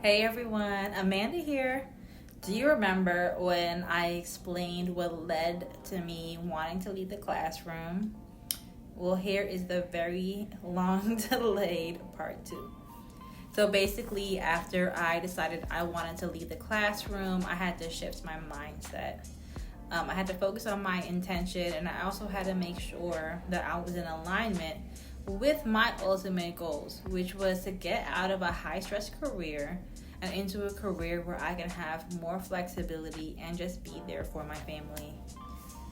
Hey everyone, Amanda here. Do you remember when I explained what led to me wanting to leave the classroom? Well, here is the very long delayed part two. So basically, after I decided I wanted to leave the classroom, I had to shift my mindset. I had to focus on my intention, and I also had to make sure that I was in alignment with my ultimate goals, which was to get out of a high stress career and into a career where I can have more flexibility and just be there for my family.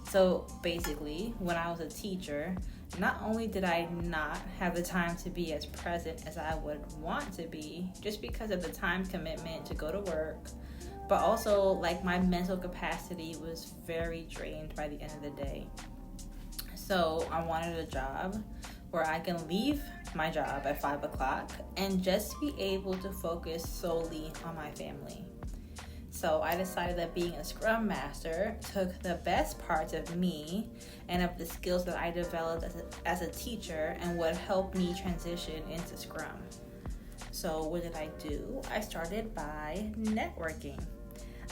So basically, when I was a teacher, not only did I not have the time to be as present as I would want to be, just because of the time commitment to go to work, but also like my mental capacity was very drained by the end of the day. So I wanted a job where I can leave my job at 5 o'clock and just be able to focus solely on my family. So I decided that being a Scrum Master took the best parts of me and of the skills that I developed as a teacher and would help me transition into Scrum. So what did I do? I started by networking.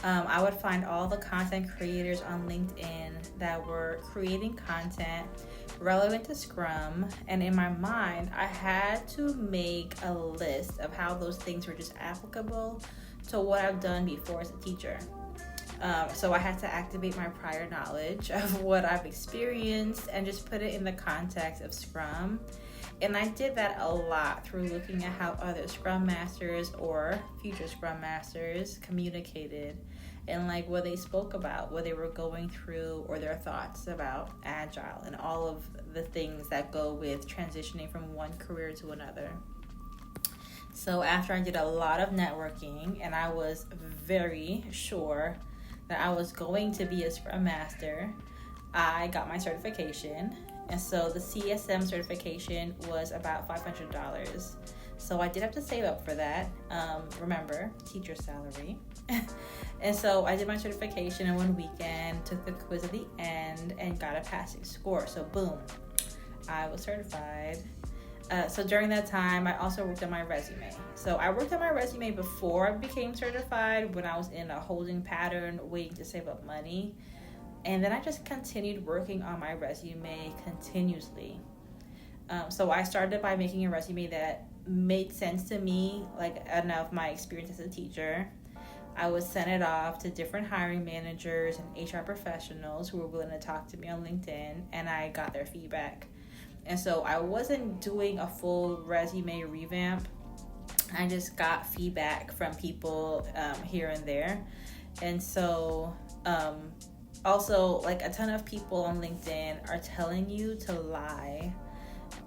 I would find all the content creators on LinkedIn that were creating content relevant to Scrum, and in my mind, I had to make a list of how those things were just applicable to what I've done before as a teacher. So I had to activate my prior knowledge of what I've experienced and just put it in the context of Scrum. And I did that a lot through looking at how other Scrum Masters or future Scrum Masters communicated and like what they spoke about, what they were going through, or their thoughts about Agile and all of the things that go with transitioning from one career to another. So after I did a lot of networking and I was very sure that I was going to be a Scrum Master, I got my certification. And so the CSM certification was about $500. So I did have to save up for that. Remember, teacher salary. And so I did my certification in one weekend, took the quiz at the end, and got a passing score. So boom, I was certified. So during that time, I also worked on my resume. So I worked on my resume before I became certified when I was in a holding pattern waiting to save up money. And then I just continued working on my resume continuously. So I started by making a resume that made sense to me, like enough my experience as a teacher. I would send it off to different hiring managers and HR professionals who were willing to talk to me on LinkedIn, and I got their feedback. And so I wasn't doing a full resume revamp. I just got feedback from people here and there. And so also, like a ton of people on LinkedIn are telling you to lie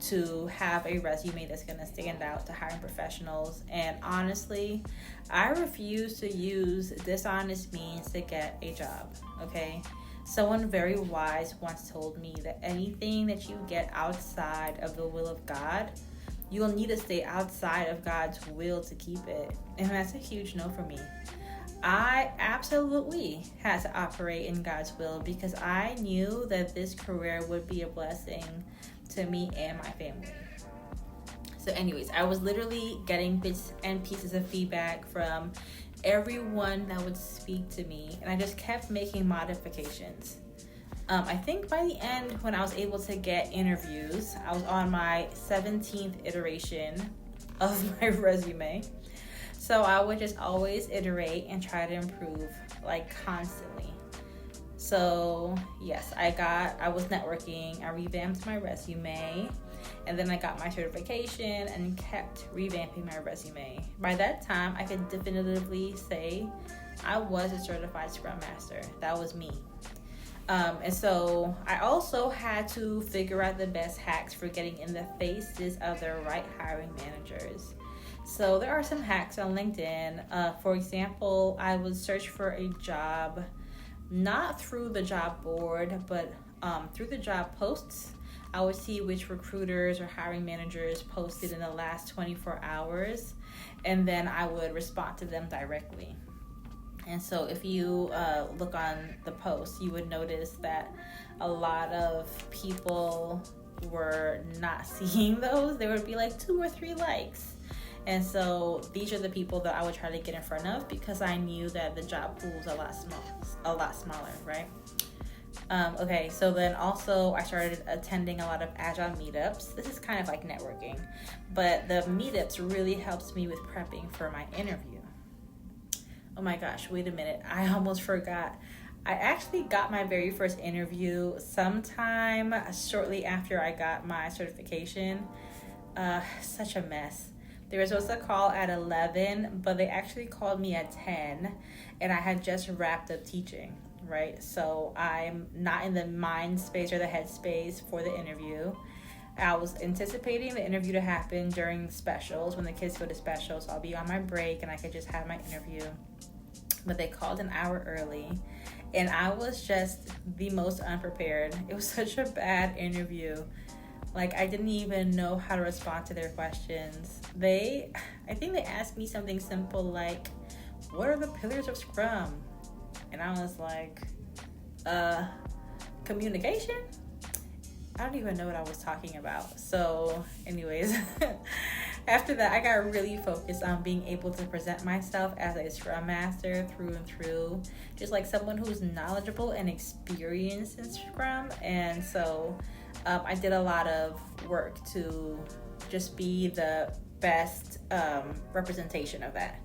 to have a resume that's going to stand out to hiring professionals. And honestly, I refuse to use dishonest means to get a job, okay? Someone very wise once told me that anything that you get outside of the will of God, you will need to stay outside of God's will to keep it. And that's a huge no for me. I absolutely had to operate in God's will because I knew that this career would be a blessing to me and my family. So anyways, I was literally getting bits and pieces of feedback from everyone that would speak to me, and I just kept making modifications. I think by the end, when I was able to get interviews, I was on my 17th iteration of my resume. So I would just always iterate and try to improve, like, constantly. So yes, I was networking, I revamped my resume, and then I got my certification and kept revamping my resume. By that time, I could definitively say I was a certified Scrum Master. That was me. And so I also had to figure out the best hacks for getting in the faces of the right hiring managers. So there are some hacks on LinkedIn. For example, I would search for a job, not through the job board, but through the job posts. I would see which recruiters or hiring managers posted in the last 24 hours, and then I would respond to them directly. And so if you look on the post, you would notice that a lot of people were not seeing those. There would be like 2 or 3 likes. And so these are the people that I would try to get in front of because I knew that the job pool was a lot smaller, right? Okay, so then also I started attending a lot of Agile meetups. This is kind of like networking, but the meetups really helps me with prepping for my interview. Oh my gosh, wait a minute. I almost forgot. I actually got my very first interview sometime shortly after I got my certification. Such a mess. They were supposed to call at 11, but they actually called me at 10, and I had just wrapped up teaching, right? So I'm not in the mind space or the head space for the interview. I was anticipating the interview to happen during specials, when the kids go to specials, so I'll be on my break and I could just have my interview. But they called an hour early, and I was just the most unprepared. It was such a bad interview. Like, I didn't even know how to respond to their questions. I think they asked me something simple like, what are the pillars of Scrum? And I was like, communication? I don't even know what I was talking about. So anyways, after that, I got really focused on being able to present myself as a Scrum Master through and through, just like someone who's knowledgeable and experienced in Scrum. And so I did a lot of work to just be the best representation of that.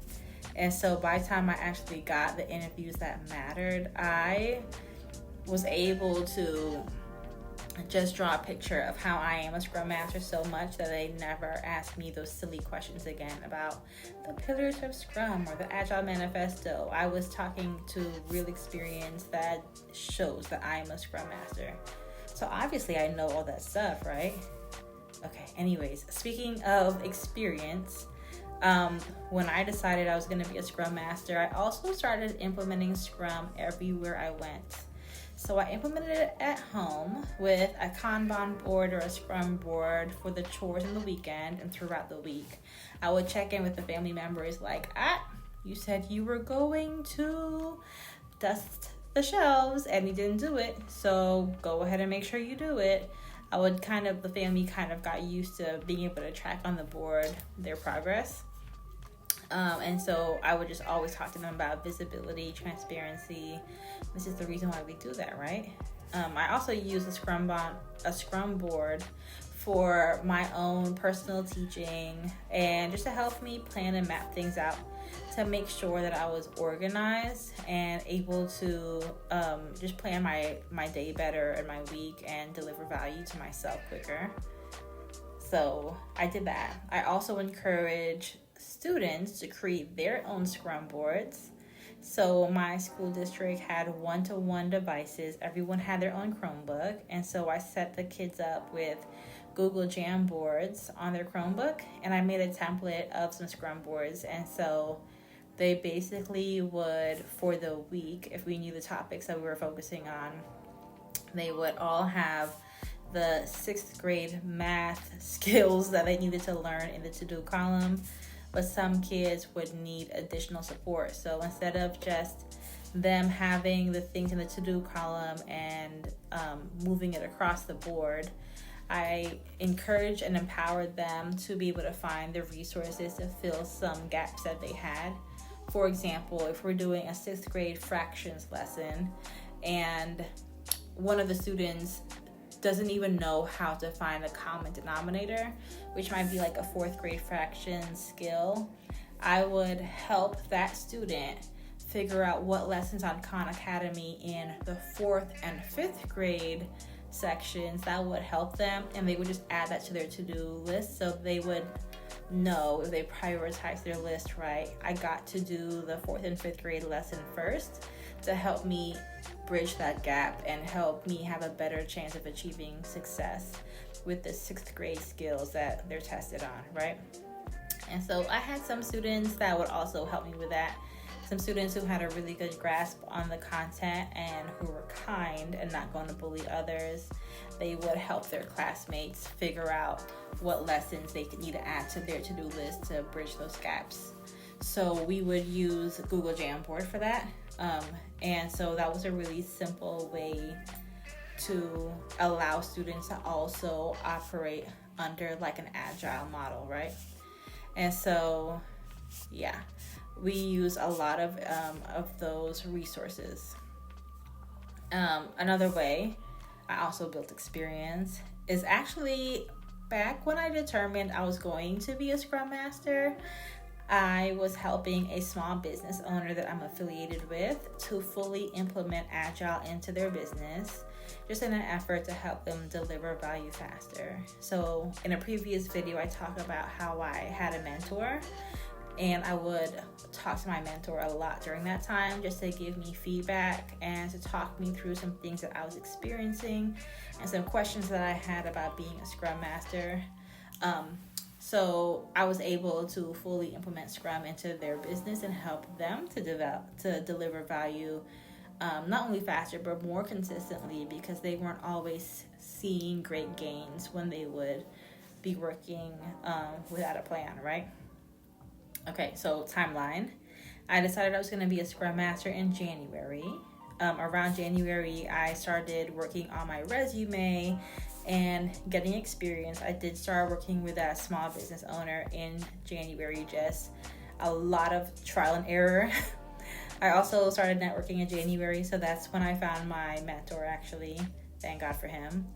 And so by the time I actually got the interviews that mattered, I was able to just draw a picture of how I am a Scrum Master so much that they never asked me those silly questions again about the pillars of Scrum or the Agile Manifesto. I was talking to real experience that shows that I am a Scrum Master. So obviously I know all that stuff, right? Okay, anyways, speaking of experience, when I decided I was going to be a Scrum Master, I also started implementing Scrum everywhere I went. So I implemented it at home with a Kanban board or a Scrum board for the chores in the weekend and throughout the week. I would check in with the family members like, you said you were going to dust the shelves and you didn't do it, so go ahead and make sure you do it. The family kind of got used to being able to track on the board their progress. And so I would just always talk to them about visibility, transparency. This is the reason why we do that, right? I also use a Scrum board for my own personal teaching and just to help me plan and map things out to make sure that I was organized and able to just plan my day better and my week and deliver value to myself quicker. So I did that. I also encourage students to create their own Scrum boards. So my school district had one-to-one devices. Everyone had their own Chromebook. And so I set the kids up with Google Jam boards on their Chromebook. And I made a template of some Scrum boards. And so they basically would, for the week, if we knew the topics that we were focusing on, they would all have the 6th grade math skills that they needed to learn in the to-do column. But some kids would need additional support. So instead of just them having the things in the to-do column and moving it across the board, I encouraged and empowered them to be able to find the resources to fill some gaps that they had. For example, if we're doing a 6th grade fractions lesson and one of the students doesn't even know how to find a common denominator, which might be like a 4th grade fraction skill, I would help that student figure out what lessons on Khan Academy in the 4th and 5th grade sections that would help them, and they would just add that to their to-do list so they would know if they prioritize their list right. I got to do the 4th and 5th grade lesson first to help me bridge that gap and help me have a better chance of achieving success with the 6th grade skills that they're tested on, right? And so I had some students that would also help me with that. Some students who had a really good grasp on the content and who were kind and not going to bully others. They would help their classmates figure out what lessons they could need to add to their to-do list to bridge those gaps. So we would use Google Jamboard for that. And so that was a really simple way to allow students to also operate under like an agile model, right? And so, yeah, we use a lot of those resources. Another way I also built experience is actually back when I determined I was going to be a Scrum Master. I was helping a small business owner that I'm affiliated with to fully implement Agile into their business, just in an effort to help them deliver value faster. So in a previous video, I talked about how I had a mentor, and I would talk to my mentor a lot during that time just to give me feedback and to talk me through some things that I was experiencing and some questions that I had about being a Scrum Master. So I was able to fully implement Scrum into their business and help them to deliver value, not only faster but more consistently, because they weren't always seeing great gains when they would be working without a plan, right? Okay, so timeline. I decided I was going to be a Scrum Master in January. Around January, I started working on my resume and getting experience. I did start working with a small business owner in January, just a lot of trial and error. I also started networking in January, so that's when I found my mentor, actually. Thank God for him.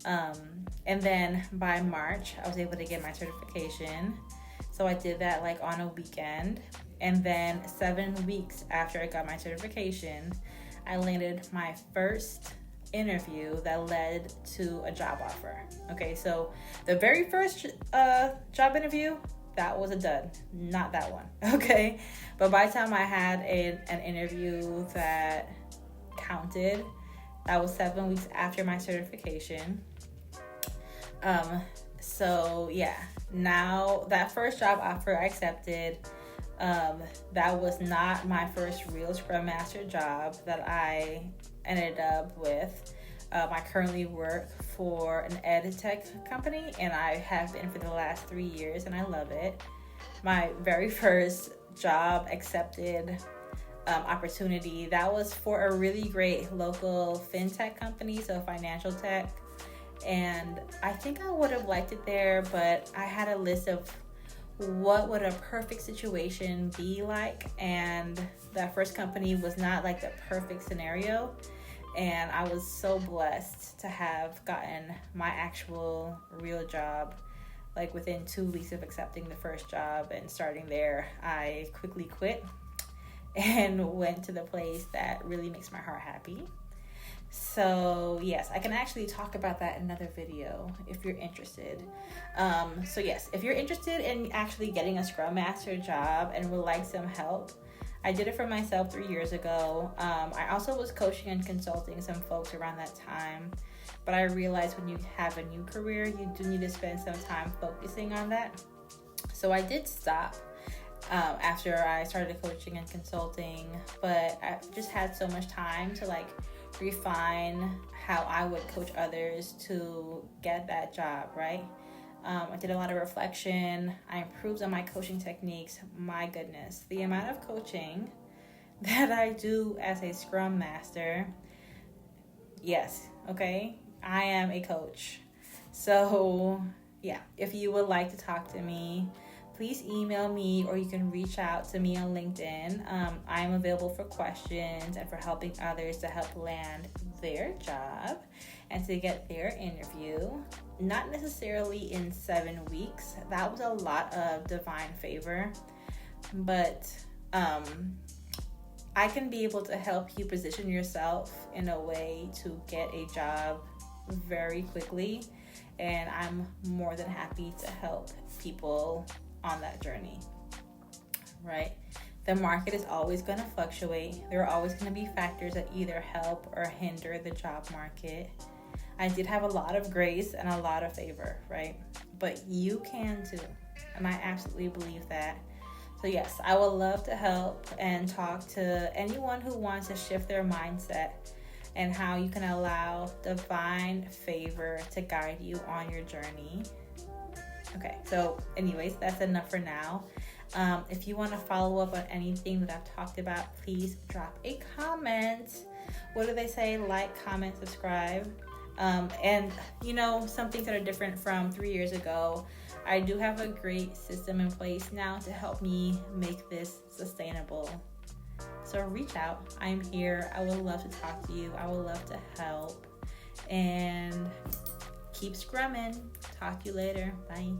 And then by March, I was able to get my certification. So I did that like on a weekend. And then 7 weeks after I got my certification, I landed my first interview that led to a job offer. Okay, so the very first job interview, that was a dud, not that one. Okay, but by the time I had an interview that counted, that was 7 weeks after my certification. So yeah, now that first job offer I accepted, that was not my first real Scrum Master job that I ended up with. I currently work for an ed tech company, and I have been for the last 3 years, and I love it. My very first job accepted opportunity, that was for a really great local fintech company, so financial tech. And I think I would have liked it there, but I had a list of what would a perfect situation be like, and that first company was not like the perfect scenario. And I was so blessed to have gotten my actual real job like within 2 weeks of accepting the first job and starting there. I quickly quit and went to the place that really makes my heart happy. So yes, I can actually talk about that in another video if you're interested. So yes, if you're interested in actually getting a Scrum Master job and would like some help, I did it for myself 3 years ago. I also was coaching and consulting some folks around that time, but I realized when you have a new career, you do need to spend some time focusing on that. So I did stop after I started coaching and consulting, but I just had so much time to like refine how I would coach others to get that job, right? I did a lot of reflection. I improved on my coaching techniques. My goodness, the amount of coaching that I do as a Scrum Master. Yes, okay, I am a coach. So yeah, if you would like to talk to me, please email me, or you can reach out to me on LinkedIn. I'm available for questions and for helping others to help land their job and to get their interview. Not necessarily in 7 weeks. That was a lot of divine favor, but I can be able to help you position yourself in a way to get a job very quickly, and I'm more than happy to help people on that journey, right? The market is always going to fluctuate. There are always going to be factors that either help or hinder the job market. I did have a lot of grace and a lot of favor, right? But you can too, and I absolutely believe that. So yes, I would love to help and talk to anyone who wants to shift their mindset and how you can allow divine favor to guide you on your journey. Okay, so anyways, that's enough for now. If you want to follow up on anything that I've talked about, please drop a comment. What do they say? Like, comment, subscribe. And you know, some things that are different from 3 years ago. I do have a great system in place now to help me make this sustainable. So reach out. I'm here. I would love to talk to you. I would love to help. And keep scrumming. Talk to you later. Bye.